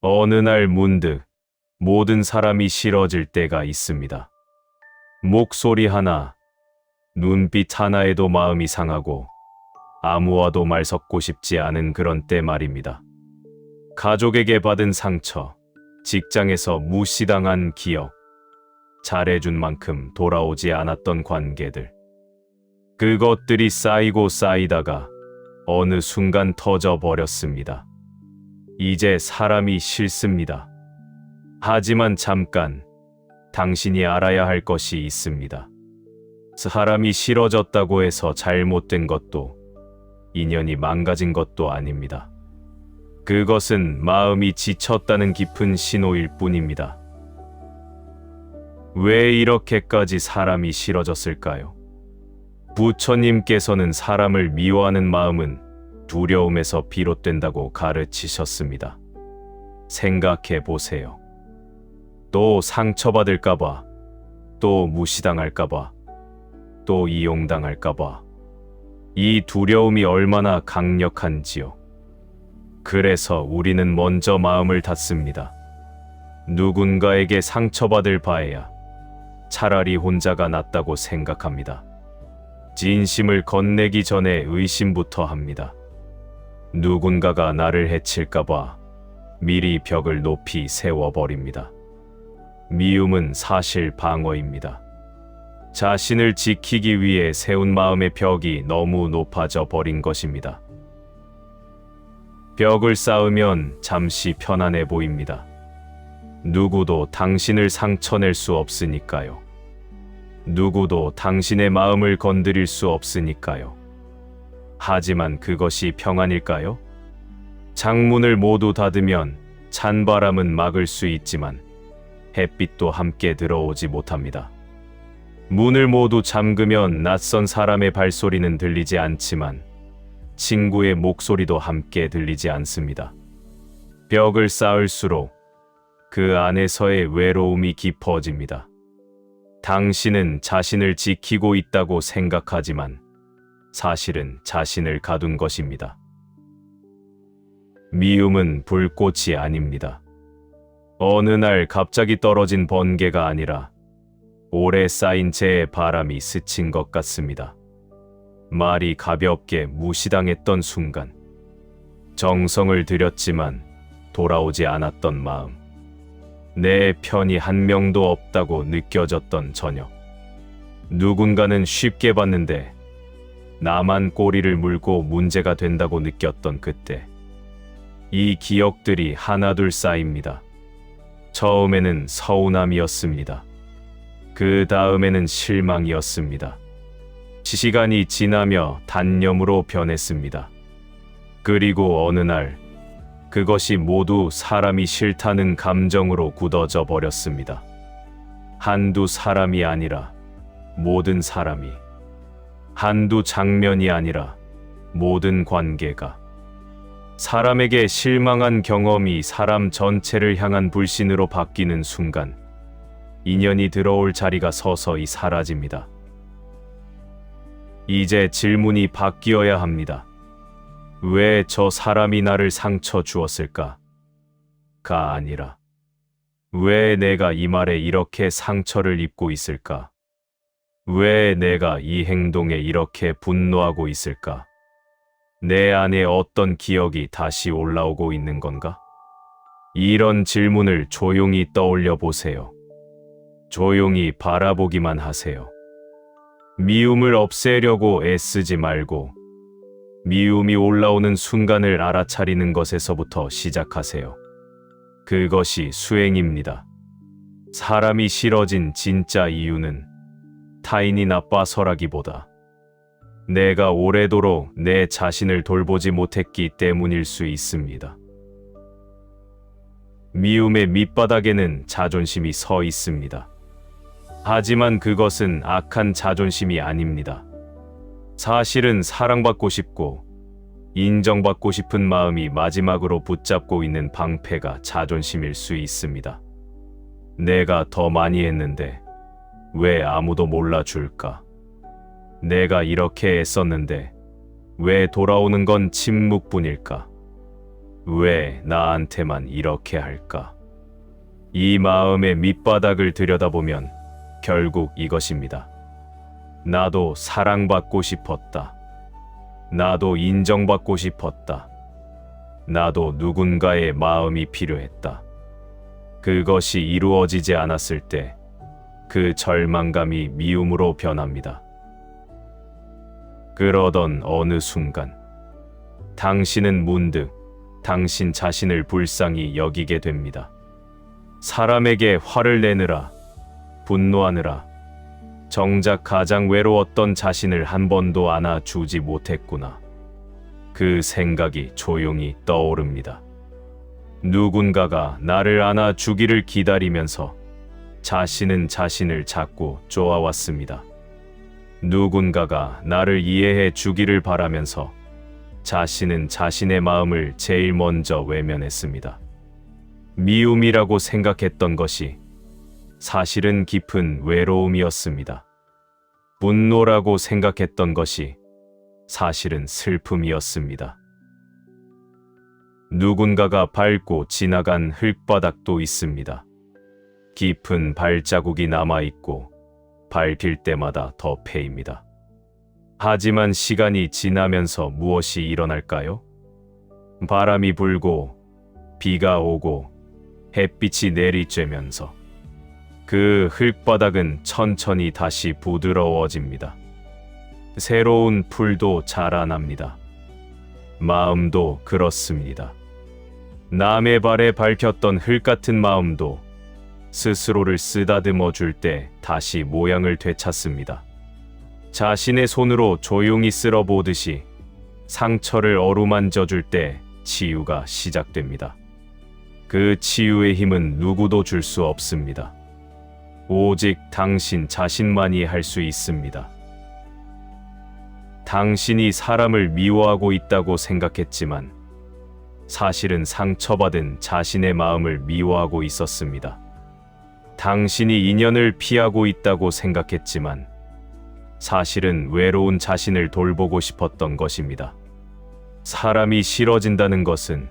어느 날 문득 모든 사람이 싫어질 때가 있습니다. 목소리 하나, 눈빛 하나에도 마음이 상하고 아무와도 말 섞고 싶지 않은 그런 때 말입니다. 가족에게 받은 상처, 직장에서 무시당한 기억, 잘해준 만큼 돌아오지 않았던 관계들. 그것들이 쌓이고 쌓이다가 어느 순간 터져버렸습니다. 이제 사람이 싫습니다. 하지만 잠깐, 당신이 알아야 할 것이 있습니다. 사람이 싫어졌다고 해서 잘못된 것도, 인연이 망가진 것도 아닙니다. 그것은 마음이 지쳤다는 깊은 신호일 뿐입니다. 왜 이렇게까지 사람이 싫어졌을까요? 부처님께서는 사람을 미워하는 마음은 두려움에서 비롯된다고 가르치셨습니다. 생각해 보세요. 또 상처받을까봐, 또 무시당할까봐, 또 이용당할까봐. 이 두려움이 얼마나 강력한지요. 그래서 우리는 먼저 마음을 닫습니다. 누군가에게 상처받을 바에야 차라리 혼자가 낫다고 생각합니다. 진심을 건네기 전에 의심부터 합니다. 누군가가 나를 해칠까봐 미리 벽을 높이 세워버립니다. 미움은 사실 방어입니다. 자신을 지키기 위해 세운 마음의 벽이 너무 높아져 버린 것입니다. 벽을 쌓으면 잠시 편안해 보입니다. 누구도 당신을 상처낼 수 없으니까요. 누구도 당신의 마음을 건드릴 수 없으니까요. 하지만 그것이 평안일까요? 창문을 모두 닫으면 찬바람은 막을 수 있지만 햇빛도 함께 들어오지 못합니다. 문을 모두 잠그면 낯선 사람의 발소리는 들리지 않지만 친구의 목소리도 함께 들리지 않습니다. 벽을 쌓을수록 그 안에서의 외로움이 깊어집니다. 당신은 자신을 지키고 있다고 생각하지만 사실은 자신을 가둔 것입니다. 미움은 불꽃이 아닙니다. 어느 날 갑자기 떨어진 번개가 아니라 오래 쌓인 재의 바람이 스친 것 같습니다. 말이 가볍게 무시당했던 순간, 정성을 들였지만 돌아오지 않았던 마음, 내 편이 한 명도 없다고 느껴졌던 저녁. 누군가는 쉽게 봤는데 나만 꼬리를 물고 문제가 된다고 느꼈던 그때. 이 기억들이 하나둘 쌓입니다. 처음에는 서운함이었습니다. 그 다음에는 실망이었습니다. 시간이 지나며 단념으로 변했습니다. 그리고 어느 날 그것이 모두 사람이 싫다는 감정으로 굳어져 버렸습니다. 한두 사람이 아니라 모든 사람이, 한두 장면이 아니라 모든 관계가. 사람에게 실망한 경험이 사람 전체를 향한 불신으로 바뀌는 순간 인연이 들어올 자리가 서서히 사라집니다. 이제 질문이 바뀌어야 합니다. 왜 저 사람이 나를 상처 주었을까? 가 아니라 왜 내가 이 말에 이렇게 상처를 입고 있을까? 왜 내가 이 행동에 이렇게 분노하고 있을까? 내 안에 어떤 기억이 다시 올라오고 있는 건가? 이런 질문을 조용히 떠올려 보세요. 조용히 바라보기만 하세요. 미움을 없애려고 애쓰지 말고 미움이 올라오는 순간을 알아차리는 것에서부터 시작하세요. 그것이 수행입니다. 사람이 싫어진 진짜 이유는 타인이 나빠서라기보다 내가 오래도록 내 자신을 돌보지 못했기 때문일 수 있습니다. 미움의 밑바닥에는 자존심이 서 있습니다. 하지만 그것은 악한 자존심이 아닙니다. 사실은 사랑받고 싶고 인정받고 싶은 마음이 마지막으로 붙잡고 있는 방패가 자존심일 수 있습니다. 내가 더 많이 했는데 왜 아무도 몰라줄까? 내가 이렇게 애썼는데 왜 돌아오는 건 침묵뿐일까? 왜 나한테만 이렇게 할까? 이 마음의 밑바닥을 들여다보면 결국 이것입니다. 나도 사랑받고 싶었다. 나도 인정받고 싶었다. 나도 누군가의 마음이 필요했다. 그것이 이루어지지 않았을 때 그 절망감이 미움으로 변합니다. 그러던 어느 순간 당신은 문득 당신 자신을 불쌍히 여기게 됩니다. 사람에게 화를 내느라, 분노하느라 정작 가장 외로웠던 자신을 한 번도 안아주지 못했구나. 그 생각이 조용히 떠오릅니다. 누군가가 나를 안아주기를 기다리면서 자신은 자신을 자꾸 쪼아왔습니다. 누군가가 나를 이해해 주기를 바라면서 자신은 자신의 마음을 제일 먼저 외면했습니다. 미움이라고 생각했던 것이 사실은 깊은 외로움이었습니다. 분노라고 생각했던 것이 사실은 슬픔이었습니다. 누군가가 밟고 지나간 흙바닥도 있습니다. 깊은 발자국이 남아있고 밟힐 때마다 더 패입니다. 하지만 시간이 지나면서 무엇이 일어날까요? 바람이 불고 비가 오고 햇빛이 내리쬐면서 그 흙바닥은 천천히 다시 부드러워집니다. 새로운 풀도 자라납니다. 마음도 그렇습니다. 남의 발에 밟혔던 흙 같은 마음도 스스로를 쓰다듬어 줄 때 다시 모양을 되찾습니다. 자신의 손으로 조용히 쓸어보듯이 상처를 어루만져 줄 때 치유가 시작됩니다. 그 치유의 힘은 누구도 줄 수 없습니다. 오직 당신 자신만이 할 수 있습니다. 당신이 사람을 미워하고 있다고 생각했지만 사실은 상처받은 자신의 마음을 미워하고 있었습니다. 당신이 인연을 피하고 있다고 생각했지만 사실은 외로운 자신을 돌보고 싶었던 것입니다. 사람이 싫어진다는 것은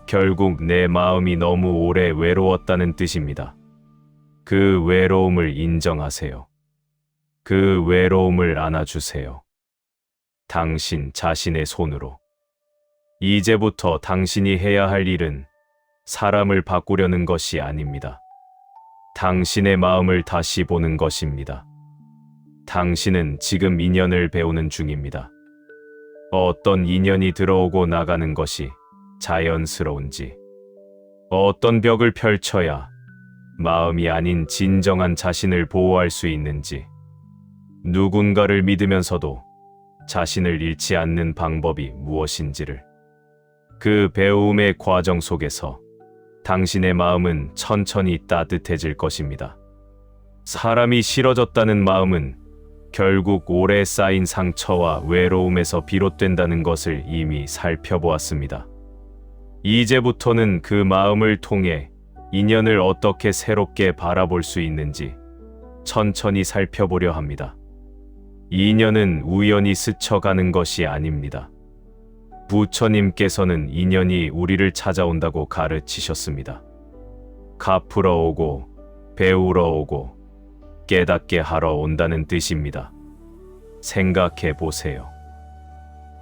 결국 내 마음이 너무 오래 외로웠다는 뜻입니다. 그 외로움을 인정하세요. 그 외로움을 안아주세요. 당신 자신의 손으로. 이제부터 당신이 해야 할 일은 사람을 바꾸려는 것이 아닙니다. 당신의 마음을 다시 보는 것입니다. 당신은 지금 인연을 배우는 중입니다. 어떤 인연이 들어오고 나가는 것이 자연스러운지, 어떤 벽을 펼쳐야 마음이 아닌 진정한 자신을 보호할 수 있는지, 누군가를 믿으면서도 자신을 잃지 않는 방법이 무엇인지를, 그 배움의 과정 속에서 당신의 마음은 천천히 따뜻해질 것입니다. 사람이 싫어졌다는 마음은 결국 오래 쌓인 상처와 외로움에서 비롯된다는 것을 이미 살펴보았습니다. 이제부터는 그 마음을 통해 인연을 어떻게 새롭게 바라볼 수 있는지 천천히 살펴보려 합니다. 인연은 우연히 스쳐가는 것이 아닙니다. 부처님께서는 인연이 우리를 찾아온다고 가르치셨습니다. 갚으러 오고 배우러 오고 깨닫게 하러 온다는 뜻입니다. 생각해 보세요.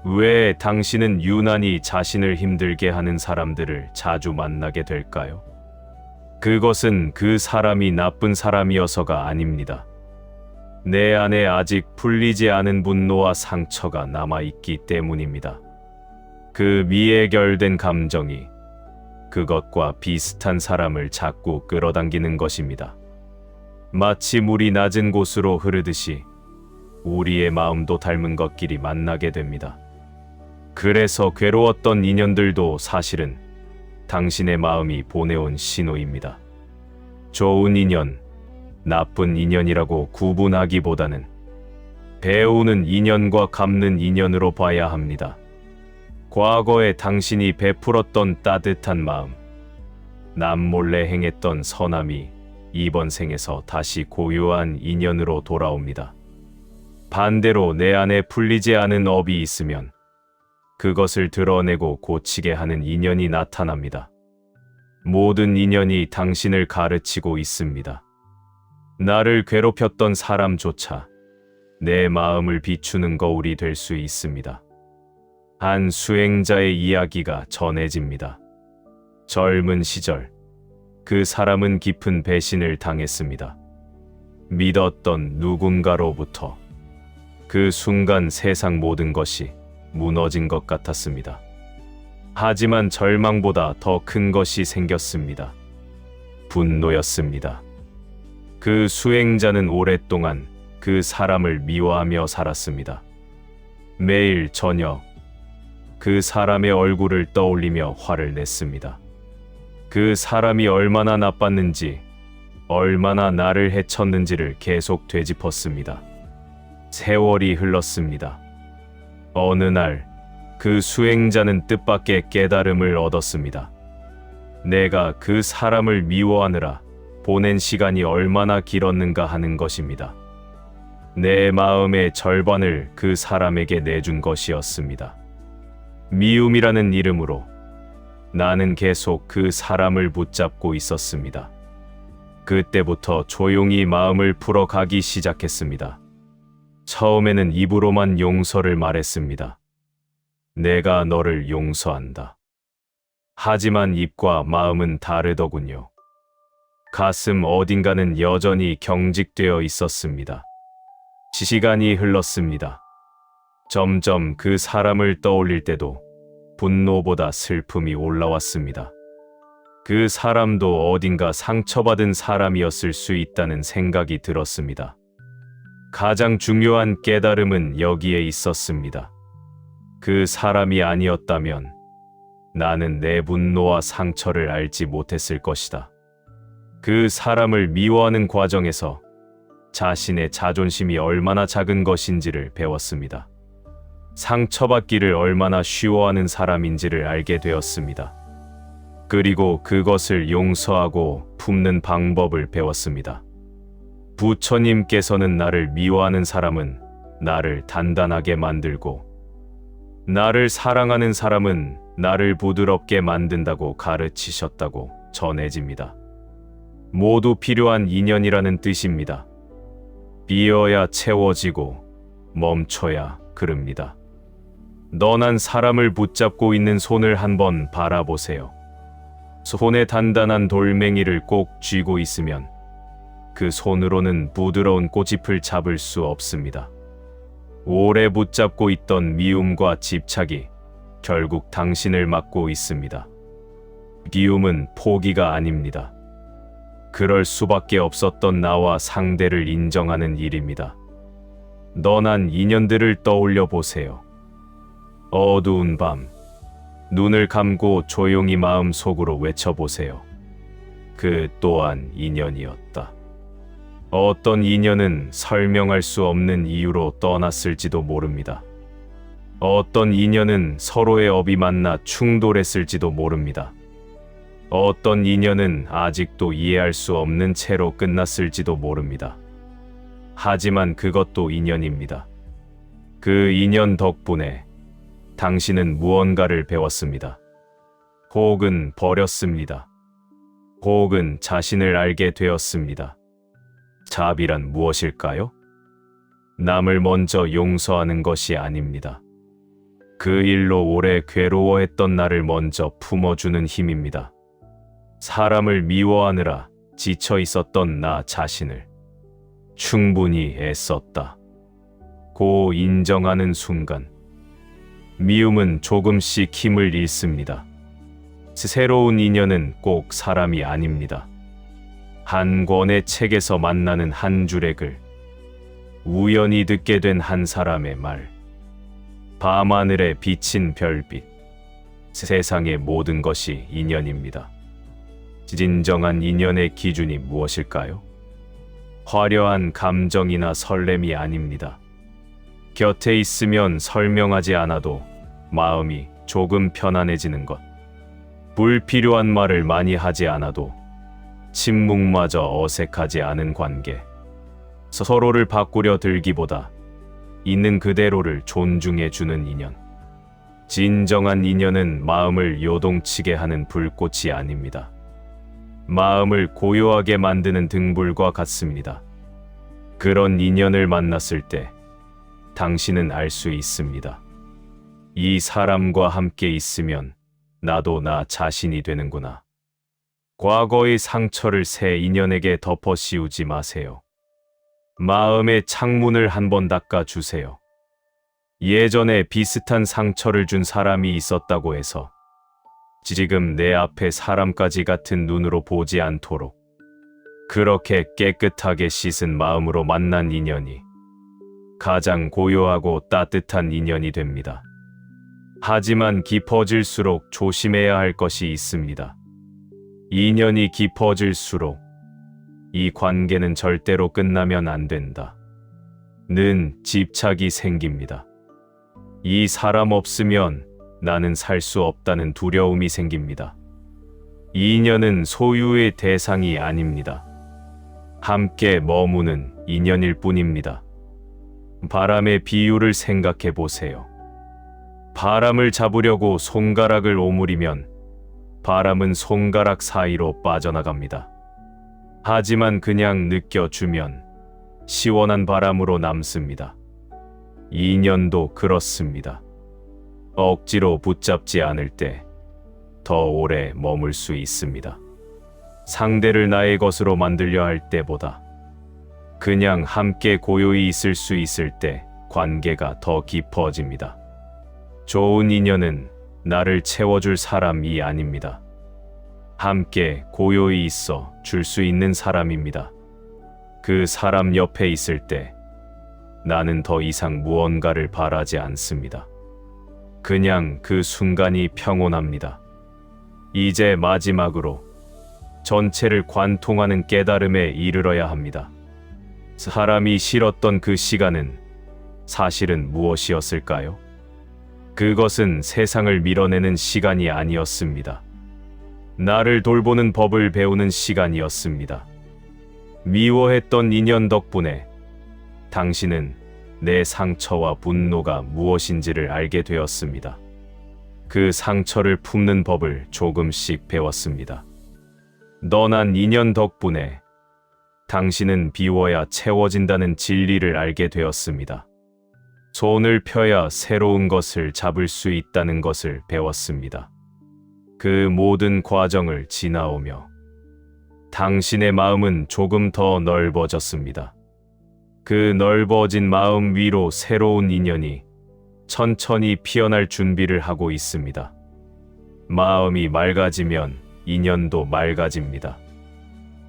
왜 당신은 유난히 자신을 힘들게 하는 사람들을 자주 만나게 될까요? 그것은 그 사람이 나쁜 사람이어서가 아닙니다. 내 안에 아직 풀리지 않은 분노와 상처가 남아있기 때문입니다. 그 미해결된 감정이 그것과 비슷한 사람을 자꾸 끌어당기는 것입니다. 마치 물이 낮은 곳으로 흐르듯이 우리의 마음도 닮은 것끼리 만나게 됩니다. 그래서 괴로웠던 인연들도 사실은 당신의 마음이 보내온 신호입니다. 좋은 인연, 나쁜 인연이라고 구분하기보다는 배우는 인연과 갚는 인연으로 봐야 합니다. 과거에 당신이 베풀었던 따뜻한 마음, 남몰래 행했던 선함이 이번 생에서 다시 고유한 인연으로 돌아옵니다. 반대로 내 안에 풀리지 않은 업이 있으면 그것을 드러내고 고치게 하는 인연이 나타납니다. 모든 인연이 당신을 가르치고 있습니다. 나를 괴롭혔던 사람조차 내 마음을 비추는 거울이 될 수 있습니다. 한 수행자의 이야기가 전해집니다. 젊은 시절, 그 사람은 깊은 배신을 당했습니다. 믿었던 누군가로부터 그 순간 세상 모든 것이 무너진 것 같았습니다. 하지만 절망보다 더 큰 것이 생겼습니다. 분노였습니다. 그 수행자는 오랫동안 그 사람을 미워하며 살았습니다. 매일 저녁 그 사람의 얼굴을 떠올리며 화를 냈습니다. 그 사람이 얼마나 나빴는지, 얼마나 나를 해쳤는지를 계속 되짚었습니다. 세월이 흘렀습니다. 어느 날 그 수행자는 뜻밖의 깨달음을 얻었습니다. 내가 그 사람을 미워하느라 보낸 시간이 얼마나 길었는가 하는 것입니다. 내 마음의 절반을 그 사람에게 내준 것이었습니다. 미움이라는 이름으로 나는 계속 그 사람을 붙잡고 있었습니다. 그때부터 조용히 마음을 풀어가기 시작했습니다. 처음에는 입으로만 용서를 말했습니다. 내가 너를 용서한다. 하지만 입과 마음은 다르더군요. 가슴 어딘가는 여전히 경직되어 있었습니다. 시간이 흘렀습니다. 점점 그 사람을 떠올릴 때도 분노보다 슬픔이 올라왔습니다. 그 사람도 어딘가 상처받은 사람이었을 수 있다는 생각이 들었습니다. 가장 중요한 깨달음은 여기에 있었습니다. 그 사람이 아니었다면 나는 내 분노와 상처를 알지 못했을 것이다. 그 사람을 미워하는 과정에서 자신의 자존심이 얼마나 작은 것인지를 배웠습니다. 상처받기를 얼마나 쉬워하는 사람인지를 알게 되었습니다. 그리고 그것을 용서하고 품는 방법을 배웠습니다. 부처님께서는 나를 미워하는 사람은 나를 단단하게 만들고 나를 사랑하는 사람은 나를 부드럽게 만든다고 가르치셨다고 전해집니다. 모두 필요한 인연이라는 뜻입니다. 비어야 채워지고 멈춰야 그릅니다. 너난 사람을 붙잡고 있는 손을 한번 바라보세요. 손에 단단한 돌멩이를 꼭 쥐고 있으면 그 손으로는 부드러운 꽃잎을 잡을 수 없습니다. 오래 붙잡고 있던 미움과 집착이 결국 당신을 막고 있습니다. 미움은 포기가 아닙니다. 그럴 수밖에 없었던 나와 상대를 인정하는 일입니다. 너난 인연들을 떠올려 보세요. 어두운 밤, 눈을 감고 조용히 마음속으로 외쳐보세요. 그 또한 인연이었다. 어떤 인연은 설명할 수 없는 이유로 떠났을지도 모릅니다. 어떤 인연은 서로의 업이 만나 충돌했을지도 모릅니다. 어떤 인연은 아직도 이해할 수 없는 채로 끝났을지도 모릅니다. 하지만 그것도 인연입니다. 그 인연 덕분에 당신은 무언가를 배웠습니다. 혹은 버렸습니다. 혹은 자신을 알게 되었습니다. 자비란 무엇일까요? 남을 먼저 용서하는 것이 아닙니다. 그 일로 오래 괴로워했던 나를 먼저 품어주는 힘입니다. 사람을 미워하느라 지쳐 있었던 나 자신을 충분히 애썼다 고 인정하는 순간 미움은 조금씩 힘을 잃습니다. 새로운 인연은 꼭 사람이 아닙니다. 한 권의 책에서 만나는 한 줄의 글, 우연히 듣게 된 한 사람의 말, 밤하늘에 비친 별빛, 세상의 모든 것이 인연입니다. 진정한 인연의 기준이 무엇일까요? 화려한 감정이나 설렘이 아닙니다. 곁에 있으면 설명하지 않아도 마음이 조금 편안해지는 것. 불필요한 말을 많이 하지 않아도 침묵마저 어색하지 않은 관계. 서로를 바꾸려 들기보다 있는 그대로를 존중해주는 인연. 진정한 인연은 마음을 요동치게 하는 불꽃이 아닙니다. 마음을 고요하게 만드는 등불과 같습니다. 그런 인연을 만났을 때 당신은 알 수 있습니다. 이 사람과 함께 있으면 나도 나 자신이 되는구나. 과거의 상처를 새 인연에게 덮어 씌우지 마세요. 마음의 창문을 한번 닦아주세요. 예전에 비슷한 상처를 준 사람이 있었다고 해서 지금 내 앞에 사람까지 같은 눈으로 보지 않도록 그렇게 깨끗하게 씻은 마음으로 만난 인연이 가장 고요하고 따뜻한 인연이 됩니다. 하지만 깊어질수록 조심해야 할 것이 있습니다. 인연이 깊어질수록 이 관계는 절대로 끝나면 안 된다. 는 집착이 생깁니다. 이 사람 없으면 나는 살 수 없다는 두려움이 생깁니다. 인연은 소유의 대상이 아닙니다. 함께 머무는 인연일 뿐입니다. 바람의 비유를 생각해 보세요. 바람을 잡으려고 손가락을 오므리면 바람은 손가락 사이로 빠져나갑니다. 하지만 그냥 느껴주면 시원한 바람으로 남습니다. 인연도 그렇습니다. 억지로 붙잡지 않을 때 더 오래 머물 수 있습니다. 상대를 나의 것으로 만들려 할 때보다 그냥 함께 고요히 있을 수 있을 때 관계가 더 깊어집니다. 좋은 인연은 나를 채워줄 사람이 아닙니다. 함께 고요히 있어 줄 수 있는 사람입니다. 그 사람 옆에 있을 때 나는 더 이상 무언가를 바라지 않습니다. 그냥 그 순간이 평온합니다. 이제 마지막으로 전체를 관통하는 깨달음에 이르러야 합니다. 사람이 싫었던 그 시간은 사실은 무엇이었을까요? 그것은 세상을 밀어내는 시간이 아니었습니다. 나를 돌보는 법을 배우는 시간이었습니다. 미워했던 인연 덕분에 당신은 내 상처와 분노가 무엇인지를 알게 되었습니다. 그 상처를 품는 법을 조금씩 배웠습니다. 너난 인연 덕분에 당신은 비워야 채워진다는 진리를 알게 되었습니다. 손을 펴야 새로운 것을 잡을 수 있다는 것을 배웠습니다. 그 모든 과정을 지나오며 당신의 마음은 조금 더 넓어졌습니다. 그 넓어진 마음 위로 새로운 인연이 천천히 피어날 준비를 하고 있습니다. 마음이 맑아지면 인연도 맑아집니다.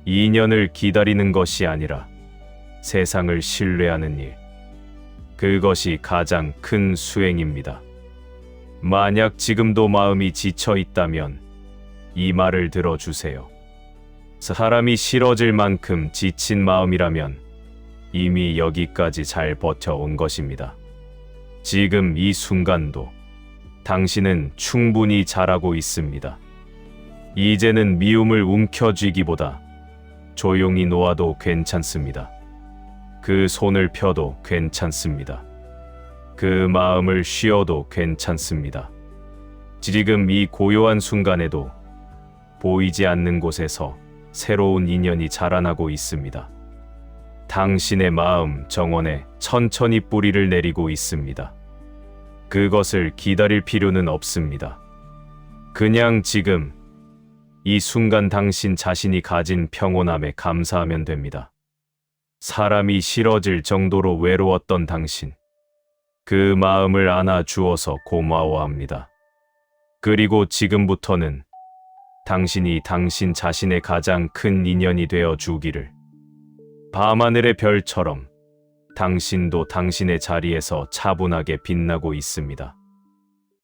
인연을 기다리는 것이 아니라 세상을 신뢰하는 일. 그것이 가장 큰 수행입니다. 만약 지금도 마음이 지쳐 있다면 이 말을 들어주세요. 사람이 싫어질 만큼 지친 마음이라면 이미 여기까지 잘 버텨온 것입니다. 지금 이 순간도 당신은 충분히 잘하고 있습니다. 이제는 미움을 움켜쥐기보다 조용히 놓아도 괜찮습니다. 그 손을 펴도 괜찮습니다. 그 마음을 쉬어도 괜찮습니다. 지금 이 고요한 순간에도 보이지 않는 곳에서 새로운 인연이 자라나고 있습니다. 당신의 마음 정원에 천천히 뿌리를 내리고 있습니다. 그것을 기다릴 필요는 없습니다. 그냥 지금 이 순간 당신 자신이 가진 평온함에 감사하면 됩니다. 사람이 싫어질 정도로 외로웠던 당신, 그 마음을 안아주어서 고마워합니다. 그리고 지금부터는 당신이 당신 자신의 가장 큰 인연이 되어 주기를. 밤하늘의 별처럼 당신도 당신의 자리에서 차분하게 빛나고 있습니다.